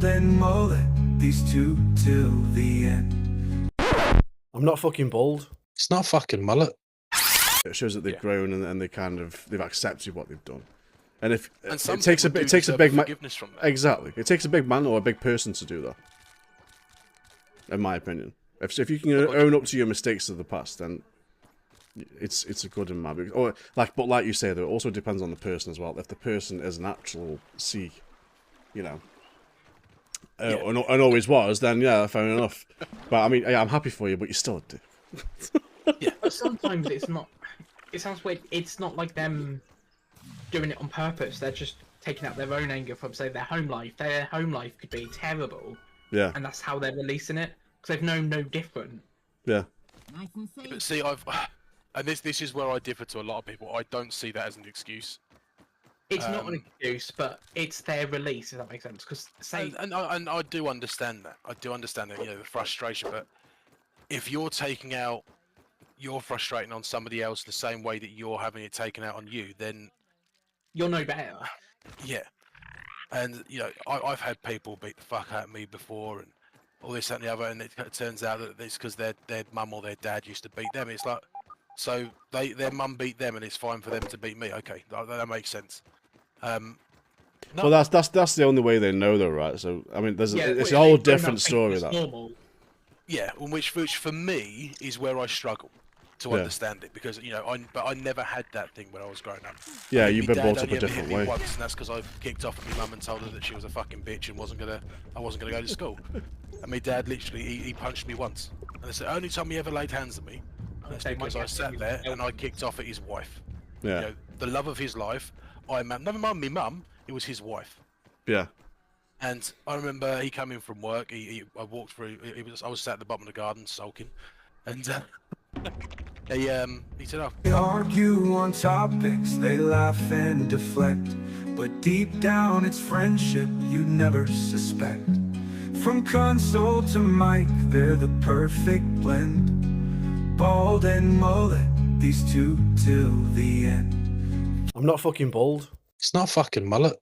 Bald and mullet, these two till the end. I'm not fucking bald. It's not fucking mullet. It shows that they've grown and they've accepted what they've done. And if And it takes a big forgiveness from that. exactly, it takes a big man or a big person to do that. In my opinion, if you can own up to your mistakes of the past, then it's a good and bad. Or but like you say, though, it also depends on the person as well. If the person is an actual Sikh, you know, and always was, then yeah, fair enough. But I mean, yeah, I'm happy for you, but you're still a dick. Yeah, but sometimes it's not. It sounds weird. It's not like them doing it on purpose. They're just taking out their own anger from, say, their home life. Their home life could be terrible. Yeah. And that's how they're releasing it, because they've known no different. Yeah. But see, and this is where I differ to a lot of people. I don't see that as an excuse. It's not an excuse, but it's their release, if that makes sense. Because and I do understand that. I do understand that, you know, the frustration. But if you're taking out, you're frustrating on somebody else the same way that you're having it taken out on you, then you're no better. Yeah. And you know, I've had people beat the fuck out of me before, and all this that, and the other, and it turns out that it's because their mum or their dad used to beat them. It's like, so their mum beat them, and it's fine for them to beat me. Okay, that makes sense. No. Well, that's the only way they know, though, right? So I mean, it's a whole different story. That. Normal. Yeah, which for me is where I struggle to understand it, because you know, I never had that thing when I was growing up. Yeah, you've been brought up a different way. Once, and that's because I kicked off at my mum and told her that she was a fucking bitch and I wasn't gonna go to school. And my dad literally he punched me once, and it's the only time he ever laid hands on me. And it's because I sat there and I kicked off at his wife. Yeah. You know, the love of his life. Never mind me mum. It was his wife. Yeah. And I remember he came in from work. I walked through. I was sat at the bottom of the garden sulking, and he said, "Oh." They argue on topics, they laugh and deflect, but deep down it's friendship you'd never suspect. From console to mic, they're the perfect blend. Bald and mullet, these two till the end. I'm not fucking bald. It's not fucking mullet.